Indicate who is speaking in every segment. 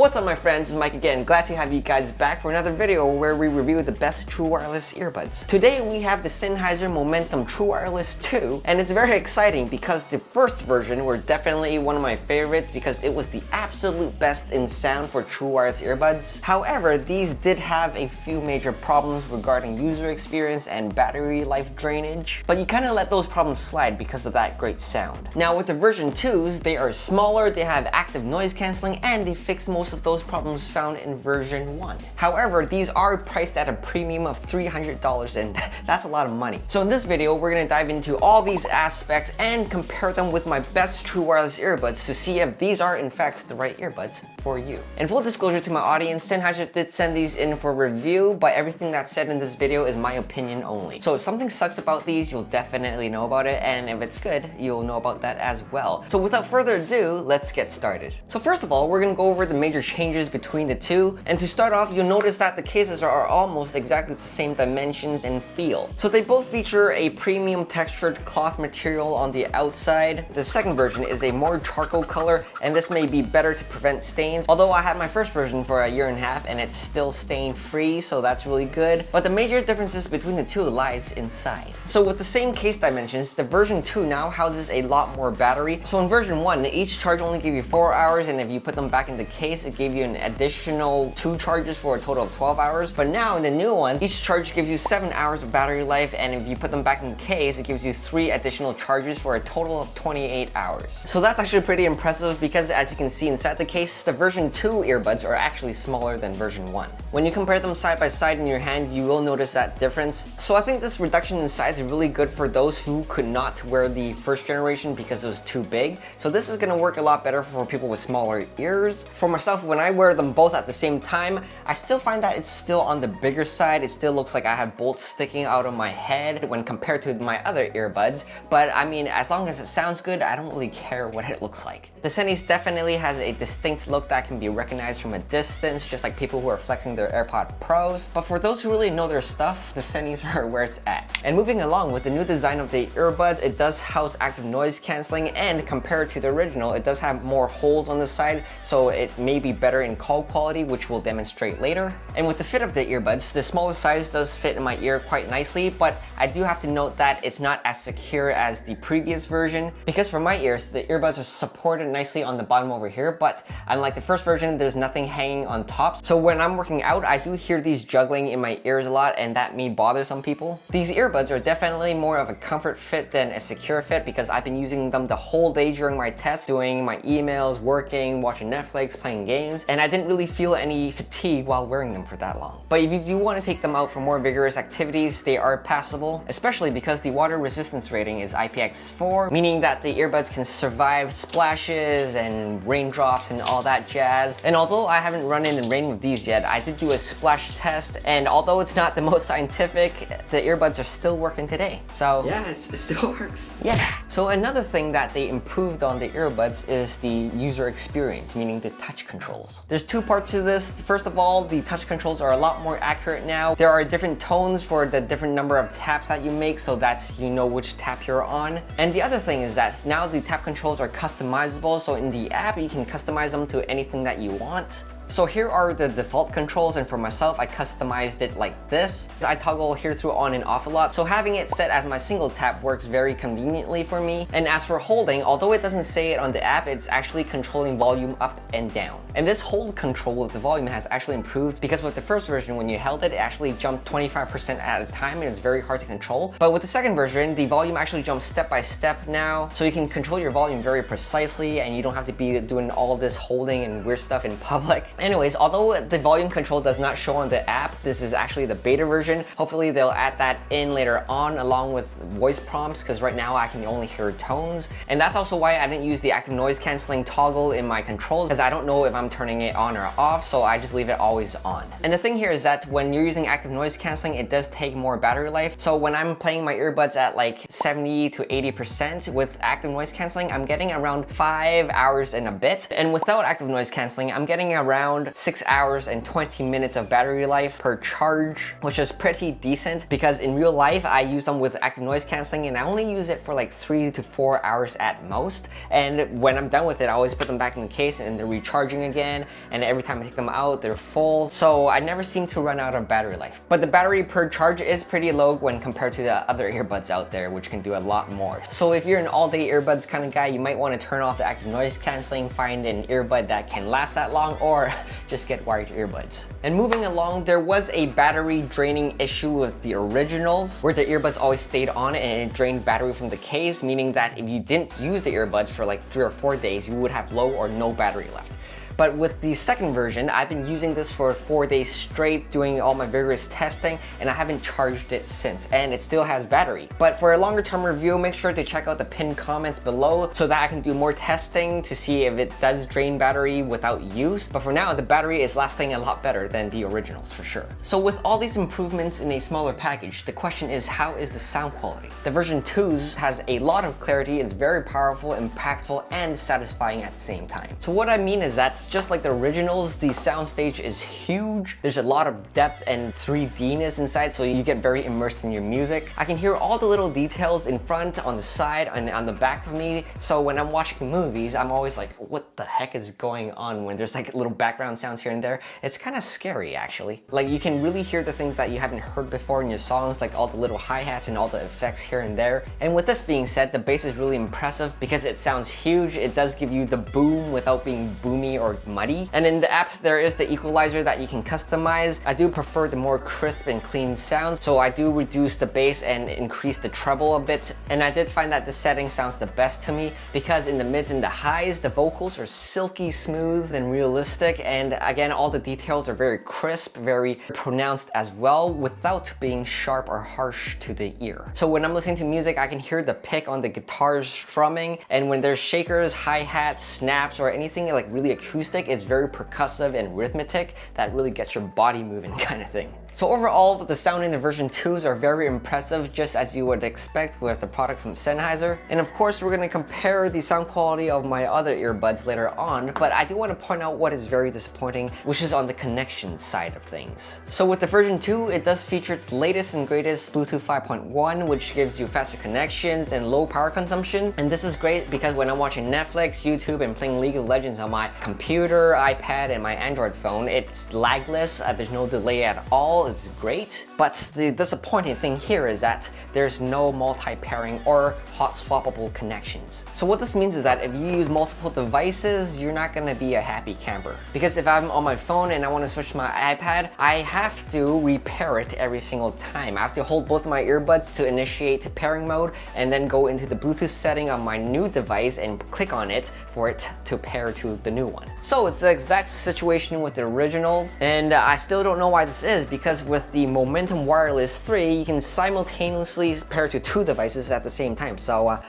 Speaker 1: What's up my friends, it's Mike again. Glad to have you guys back for another video where we review the best true wireless earbuds. Today we have the Sennheiser Momentum True Wireless 2, and it's very exciting because the first version were definitely one of my favorites because it was the absolute best in sound for true wireless earbuds. However, these did have a few major problems regarding user experience and battery life drainage, but you kind of let those problems slide because of that great sound. Now with the version 2s, they are smaller, they have active noise cancelling, and they fix most of those problems found in version 1. However, these are priced at a premium of $300 and that's a lot of money. So in this video, we're going to dive into all these aspects and compare them with my best true wireless earbuds to see if these are in fact the right earbuds for you. And full disclosure to my audience, Sennheiser did send these in for review, but everything that's said in this video is my opinion only. So if something sucks about these, you'll definitely know about it, and if it's good, you'll know about that as well. So without further ado, let's get started. So first of all, we're going to go over the major changes between the two, and to start off, you'll notice that the cases are almost exactly the same dimensions and feel. So they both feature a premium textured cloth material on the outside. The second version is a more charcoal color, and this may be better to prevent stains, although I had my first version for a year and a half and it's still stain free, so that's really good. But the major differences between the two lies inside. So with the same case dimensions, the version 2 now houses a lot more battery. So in version 1, each charge only gave you 4 hours, and if you put them back in the case, it gave you an additional 2 charges for a total of 12 hours. But now in the new one, each charge gives you 7 hours of battery life, and if you put them back in the case, it gives you 3 additional charges for a total of 28 hours. So that's actually pretty impressive because as you can see inside the case, the version 2 earbuds are actually smaller than version 1. When you compare them side by side in your hand, you will notice that difference. So I think this reduction in size is really good for those who could not wear the first generation because it was too big. So this is going to work a lot better for people with smaller ears. For myself, when I wear them both at the same time, I still find that it's still on the bigger side. It still looks like I have bolts sticking out of my head when compared to my other earbuds. But I mean, as long as it sounds good, I don't really care what it looks like. The Sennheiser definitely has a distinct look that can be recognized from a distance, just like people who are flexing their AirPod Pros. But for those who really know their stuff, the Sennheiser are where it's at. And moving along with the new design of the earbuds, it does house active noise cancelling, and compared to the original, it does have more holes on the side, so it may be better in call quality, which we'll demonstrate later. And with the fit of the earbuds, the smaller size does fit in my ear quite nicely, but I do have to note that it's not as secure as the previous version, because for my ears, the earbuds are supported nicely on the bottom over here, but unlike the first version, there's nothing hanging on top. So when I'm working out, I do hear these juggling in my ears a lot, and that may bother some people. These earbuds are definitely more of a comfort fit than a secure fit because I've been using them the whole day during my test, doing my emails, working, watching Netflix, playing games, and I didn't really feel any fatigue while wearing them for that long. But if you do want to take them out for more vigorous activities, they are passable, especially because the water resistance rating is IPX4, meaning that the earbuds can survive splashes and raindrops and all that jazz. And although I haven't run in the rain with these yet, I did do a splash test, and although it's not the most scientific, the earbuds are still working today. So
Speaker 2: yeah, it still works.
Speaker 1: Yeah. So another thing that they improved on the earbuds is the user experience, meaning the touch controls. There's 2 parts to this. First of all, the touch controls are a lot more accurate now. There are different tones for the different number of taps that you make, so that's, you know, which tap you're on. And the other thing is that now the tap controls are customizable, so in the app you can customize them to anything that you want. So here are the default controls, and for myself, I customized it like this. I toggle here through on and off a lot, so having it set as my single tap works very conveniently for me. And as for holding, although it doesn't say it on the app, it's actually controlling volume up and down. And this hold control of the volume has actually improved because with the first version, when you held it, it actually jumped 25% at a time, and it's very hard to control. But with the second version, the volume actually jumps step by step now, so you can control your volume very precisely, and you don't have to be doing all this holding and weird stuff in public. Anyways, although the volume control does not show on the app, this is actually the beta version. Hopefully they'll add that in later on along with voice prompts, because right now I can only hear tones. And that's also why I didn't use the active noise cancelling toggle in my controls, because I don't know if I'm turning it on or off, so I just leave it always on. And the thing here is that when you're using active noise cancelling, it does take more battery life. So when I'm playing my earbuds at like 70 to 80% with active noise cancelling, I'm getting around 5 hours and a bit. And without active noise cancelling, I'm getting around around 6 hours and 20 minutes of battery life per charge, which is pretty decent because in real life I use them with active noise cancelling and I only use it for like 3 to 4 hours at most. And when I'm done with it, I always put them back in the case and they're recharging again, and every time I take them out they're full, so I never seem to run out of battery life. But the battery per charge is pretty low when compared to the other earbuds out there, which can do a lot more. So if you're an all-day earbuds kind of guy, you might want to turn off the active noise cancelling, find an earbud that can last that long, or just get wired earbuds. And moving along, there was a battery draining issue with the originals where the earbuds always stayed on and it drained battery from the case, meaning that if you didn't use the earbuds for like 3 or 4 days, you would have low or no battery left. But with the second version, I've been using this for 4 days straight, doing all my vigorous testing, and I haven't charged it since, and it still has battery. But for a longer term review, make sure to check out the pinned comments below so that I can do more testing to see if it does drain battery without use. But for now, the battery is lasting a lot better than the originals for sure. So with all these improvements in a smaller package, the question is, how is the sound quality? The version 2's has a lot of clarity, it's very powerful, impactful, and satisfying at the same time. So what I mean is that just like the originals, the soundstage is huge. There's a lot of depth and 3D-ness inside, so you get very immersed in your music. I can hear all the little details in front, on the side, and on the back of me. So when I'm watching movies, I'm always like, what the heck is going on when there's like little background sounds here and there? It's kind of scary actually. Like you can really hear the things that you haven't heard before in your songs, like all the little hi-hats and all the effects here and there. And with this being said, the bass is really impressive because it sounds huge. It does give you the boom without being boomy or muddy. And in the app, there is the equalizer that you can customize. I do prefer the more crisp and clean sound, so I do reduce the bass and increase the treble a bit. And I did find that the setting sounds the best to me because in the mids and the highs, the vocals are silky smooth and realistic, and again, all the details are very crisp, very pronounced as well, without being sharp or harsh to the ear. So when I'm listening to music, I can hear the pick on the guitar's strumming, and when there's shakers, hi-hats, snaps, or anything like really acoustic, it's very percussive and rhythmic that really gets your body moving kind of thing. So overall, the sound in the version 2s are very impressive, just as you would expect with the product from Sennheiser. And of course, we're going to compare the sound quality of my other earbuds later on, but I do want to point out what is very disappointing, which is on the connection side of things. So with the version 2, it does feature the latest and greatest Bluetooth 5.1, which gives you faster connections and low power consumption. And this is great because when I'm watching Netflix, YouTube, and playing League of Legends on my computer, iPad, and my Android phone, it's lagless, there's no delay at all. It's great, but the disappointing thing here is that there's no multi-pairing or hot swappable connections. So what this means is that if you use multiple devices, you're not gonna be a happy camper. Because if I'm on my phone and I want to switch my iPad, I have to repair it every single time. I have to hold both of my earbuds to initiate the pairing mode and then go into the Bluetooth setting on my new device and click on it for it to pair to the new one. So it's the exact situation with the originals, and I still don't know why this is, because with the Momentum Wireless 3, you can simultaneously pair to 2 devices at the same time. So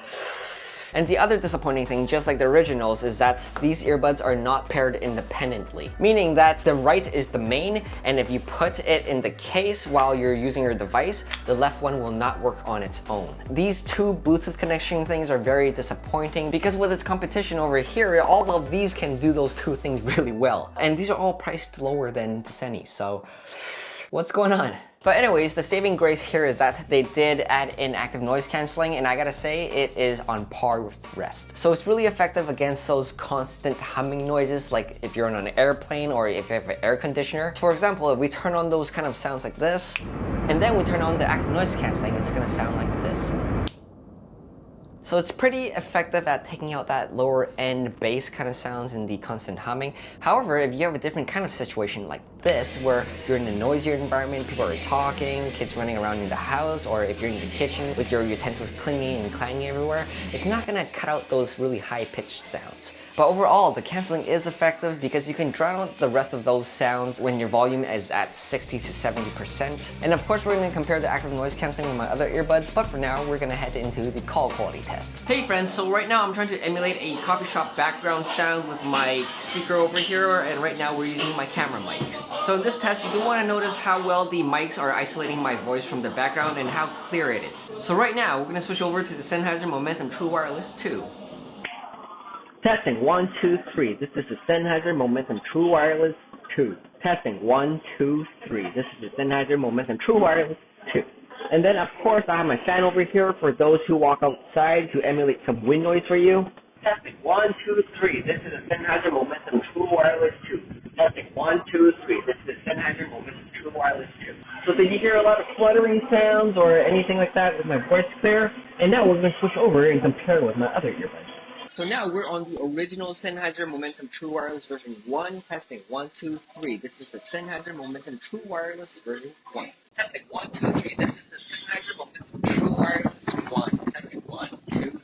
Speaker 1: and the other disappointing thing, just like the originals, is that these earbuds are not paired independently, meaning that the right is the main, and if you put it in the case while you're using your device, the left one will not work on its own. These 2 Bluetooth connection things are very disappointing because with its competition over here, all of these can do those 2 things really well. And these are all priced lower than the Sennheiser, so what's going on? But anyways, the saving grace here is that they did add in active noise cancelling, and I gotta say, it is on par with the rest. So it's really effective against those constant humming noises, like if you're on an airplane or if you have an air conditioner. For example, if we turn on those kind of sounds like this, and then we turn on the active noise cancelling, it's gonna sound like this. So it's pretty effective at taking out that lower end bass kind of sounds and the constant humming. However, if you have a different kind of situation like this, where you're in a noisier environment, people are talking, kids running around in the house, or if you're in the kitchen with your utensils clinging and clanging everywhere, it's not gonna cut out those really high-pitched sounds. But overall, the cancelling is effective because you can drown out the rest of those sounds when your volume is at 60 to 70%. And of course, we're going to compare the active noise cancelling with my other earbuds, but for now, we're going to head into the call quality test. Hey friends, so right now I'm trying to emulate a coffee shop background sound with my speaker over here, and right now we're using my camera mic. So in this test, you do want to notice how well the mics are isolating my voice from the background and how clear it is. So right now, we're going to switch over to the Sennheiser Momentum True Wireless 2. Testing 1, 2, 3. This is the Sennheiser Momentum True Wireless 2. Testing 1, 2, 3. This is the Sennheiser Momentum True Wireless 2. And then of course I have my fan over here for those who walk outside to emulate some wind noise for you. Testing 1, 2, 3. This is the Sennheiser Momentum True Wireless 2. Testing 1, 2, 3. This is the Sennheiser Momentum True Wireless 2. So did you hear a lot of fluttering sounds or anything like that with my voice clear? And now we're going to switch over and compare with my other earbuds. So now we're on the original Sennheiser Momentum True Wireless version 1. Testing 1, 2, 3. This is the Sennheiser Momentum True Wireless version 1. Testing 1, 2, 3. This is the Sennheiser Momentum True Wireless 1. Testing 1, 2, 3.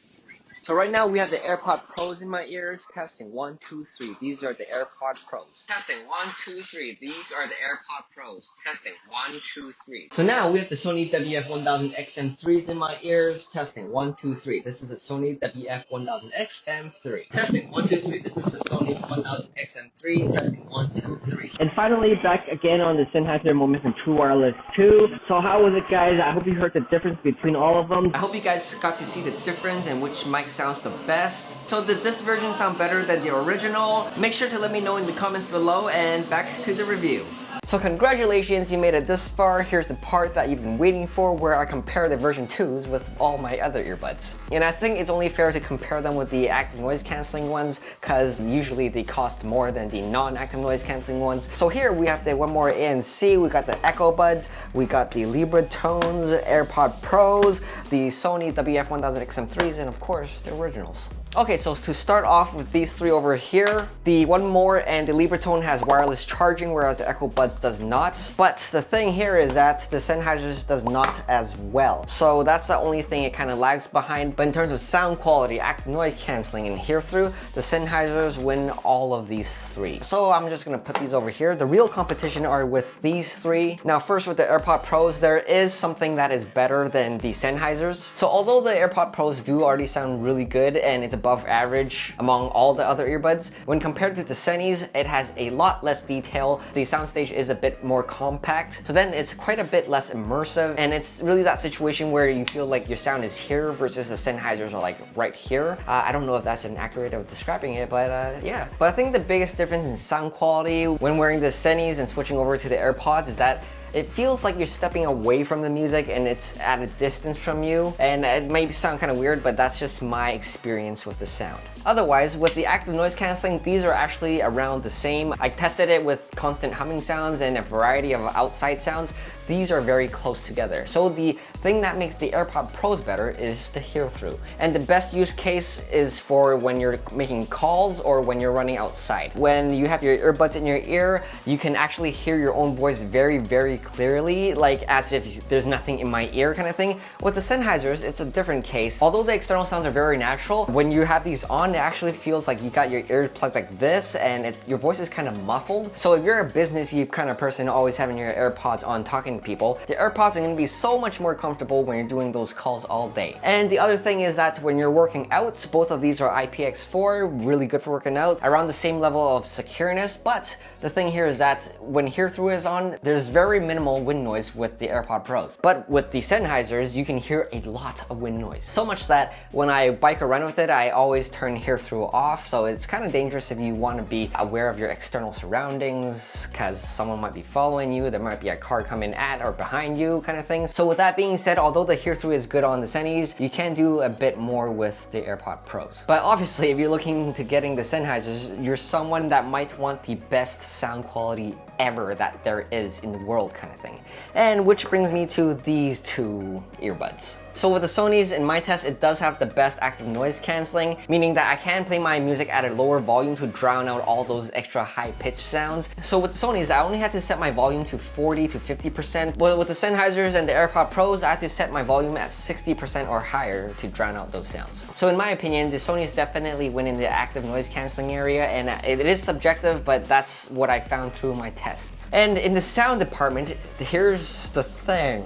Speaker 1: So right now we have the AirPod Pros in my ears. Testing 1, 2, 3. These are the AirPod Pros. Testing 1, 2, 3. These are the AirPod Pros. Testing 1, 2, 3. So now we have the Sony WF-1000 XM3s in my ears. Testing 1, 2, 3. This is the Sony WF-1000 XM3. Testing 1, 2, 3. This is the Sony 1000 XM3. Testing 1, 2, 3. And finally, back again on the Sennheiser Momentum True Wireless 2. So how was it, guys? I hope you heard the difference between all of them. I hope you guys got to see the difference and which mic sounds the best. So did this version sound better than the original? Make sure to let me know in the comments below, and back to the review. So congratulations, you made it this far. Here's the part that you've been waiting for, where I compare the version 2s with all my other earbuds. And I think it's only fair to compare them with the active noise cancelling ones, because usually they cost more than the non-active noise cancelling ones. So here we have the one more ANC, we got the Echo Buds, we got the Libra Tones, AirPod Pros, the Sony WF-1000 XM3s, and of course the originals. Okay, so to start off with these three over here, the One More and the Libra Tone has wireless charging, whereas the Echo Buds does not. But the thing here is that the Sennheiser's does not as well. So that's the only thing it kind of lags behind. But in terms of sound quality, active noise cancelling, and hear through, the Sennheisers win all of these three. So I'm just gonna put these over here. The real competition are with these three. Now first with the AirPod Pros, there is something that is better than the Sennheisers. So although the AirPod Pros do already sound really good and it's above average among all the other earbuds, when compared to the Sennys, it has a lot less detail. The soundstage is a bit more compact, so then it's quite a bit less immersive, and it's really that situation where you feel like your sound is here versus the Sennheisers are like right here. I don't know if that's an accurate way of describing it, but yeah. But I think the biggest difference in sound quality when wearing the Sennys and switching over to the AirPods is that it feels like you're stepping away from the music and it's at a distance from you. And it may sound kind of weird, but that's just my experience with the sound. Otherwise, with the active noise cancelling, these are actually around the same. I tested it with constant humming sounds and a variety of outside sounds. These are very close together. So the thing that makes the AirPod Pros better is the hear through. And the best use case is for when you're making calls or when you're running outside. When you have your earbuds in your ear, you can actually hear your own voice very, very clearly, like as if there's nothing in my ear kind of thing. With the Sennheisers, it's a different case. Although the external sounds are very natural, when you have these on, it actually feels like you got your ears plugged like this, and your voice is kind of muffled. So if you're a businessy kind of person always having your AirPods on talking to people, the AirPods are going to be so much more comfortable when you're doing those calls all day. And the other thing is that when you're working out, both of these are IPX4, really good for working out, around the same level of secureness. But the thing here is that when hear through is on, there's very minimal wind noise with the AirPod Pros. But with the Sennheisers, you can hear a lot of wind noise. So much that when I bike or run with it, I always turn hear through off. So it's kind of dangerous if you want to be aware of your external surroundings, because someone might be following you, there might be a car coming at or behind you kind of thing. So with that being said, although the hear through is good on the Sennys, you can do a bit more with the AirPod Pros. But obviously, if you're looking to getting the Sennheisers, you're someone that might want the best sound quality ever that there is in the world kind of thing. And which brings me to these two earbuds. So with the Sonys, in my test, it does have the best active noise cancelling, meaning that I can play my music at a lower volume to drown out all those extra high-pitched sounds. So with the Sonys, I only had to set my volume to 40 to 50%. But with the Sennheisers and the AirPod Pros, I had to set my volume at 60% or higher to drown out those sounds. So in my opinion, the Sonys definitely win in the active noise cancelling area, and it is subjective, but that's what I found through my tests. And in the sound department, here's the thing.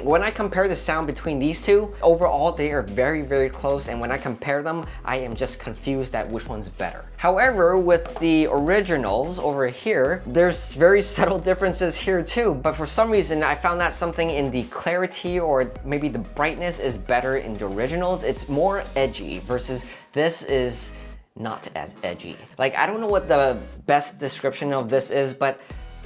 Speaker 1: When I compare the sound between these two, overall they are very, very close, and when I compare them, I am just confused at which one's better. However, with the originals over here, there's very subtle differences here too, but for some reason I found that something in the clarity or maybe the brightness is better in the originals. It's more edgy versus this is not as edgy. Like, I don't know what the best description of this is, but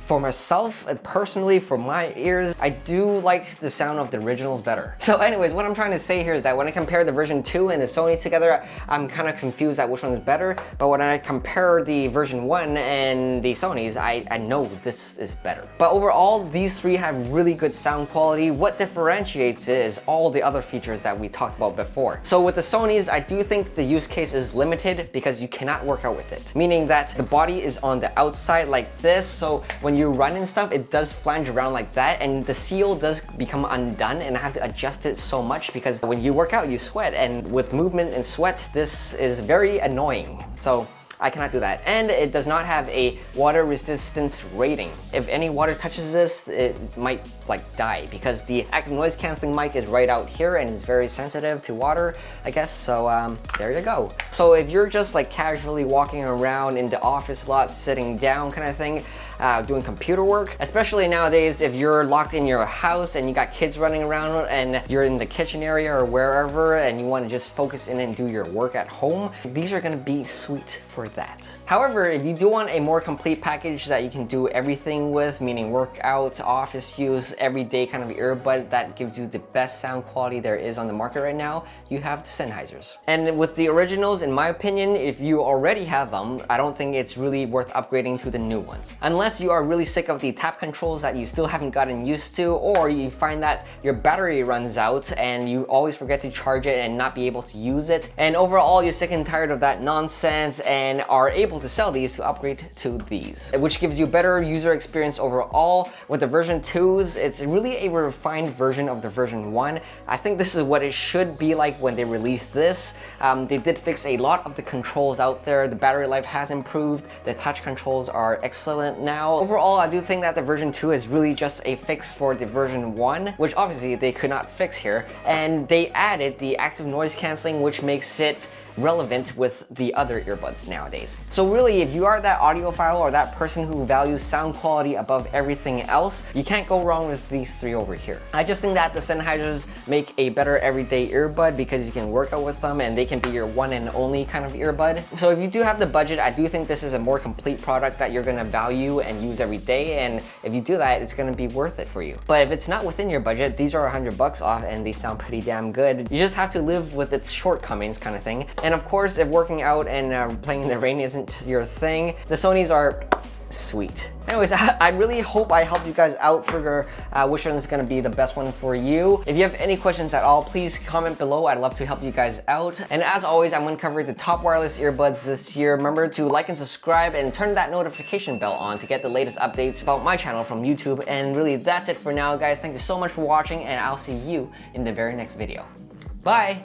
Speaker 1: for myself, personally, for my ears, I do like the sound of the originals better. So anyways, what I'm trying to say here is that when I compare the version 2 and the Sony together, I'm kind of confused at which one is better. But when I compare the version 1 and the Sonys, I know this is better. But overall, these three have really good sound quality. What differentiates it is all the other features that we talked about before. So with the Sonys, I do think the use case is limited because you cannot work out with it. Meaning that the body is on the outside like this, so when you run and stuff, it does flange around like that, and the seal does become undone, and I have to adjust it so much because when you work out, you sweat, and with movement and sweat, this is very annoying. So I cannot do that. And it does not have a water resistance rating. If any water touches this, it might like die because the active noise canceling mic is right out here and it's very sensitive to water, I guess. So there you go. So if you're just like casually walking around in the office lot, sitting down kind of thing, doing computer work, especially nowadays if you're locked in your house and you got kids running around and you're in the kitchen area or wherever and you want to just focus in and do your work at home, these are going to be sweet for that. However, if you do want a more complete package that you can do everything with, meaning workouts, office use, everyday kind of earbud that gives you the best sound quality there is on the market right now, you have the Sennheisers. And with the originals, in my opinion, if you already have them, I don't think it's really worth upgrading to the new ones. Unless you are really sick of the tap controls that you still haven't gotten used to, or you find that your battery runs out and you always forget to charge it and not be able to use it. And overall, you're sick and tired of that nonsense and are able to sell these to upgrade to these, which gives you better user experience overall. With the version 2s, it's really a refined version of the version 1. I think this is what it should be like when they released this. They did fix a lot of the controls out there. The battery life has improved. The touch controls are excellent now. Overall, I do think that the version 2 is really just a fix for the version 1, which obviously they could not fix here. And they added the active noise canceling, which makes it relevant with the other earbuds nowadays. So really, if you are that audiophile or that person who values sound quality above everything else, you can't go wrong with these three over here. I just think that the Sennheisers make a better everyday earbud because you can work out with them and they can be your one and only kind of earbud. So if you do have the budget, I do think this is a more complete product that you're gonna value and use every day, and if you do that, it's gonna be worth it for you. But if it's not within your budget, these are $100 off and they sound pretty damn good. You just have to live with its shortcomings kind of thing. And of course, if working out and playing in the rain isn't your thing, the Sonys are sweet. Anyways, I really hope I helped you guys out, figure which one is going to be the best one for you. If you have any questions at all, please comment below. I'd love to help you guys out. And as always, I'm going to cover the top wireless earbuds this year. Remember to like and subscribe and turn that notification bell on to get the latest updates about my channel from YouTube. And really, that's it for now, guys. Thank you so much for watching, and I'll see you in the very next video. Bye!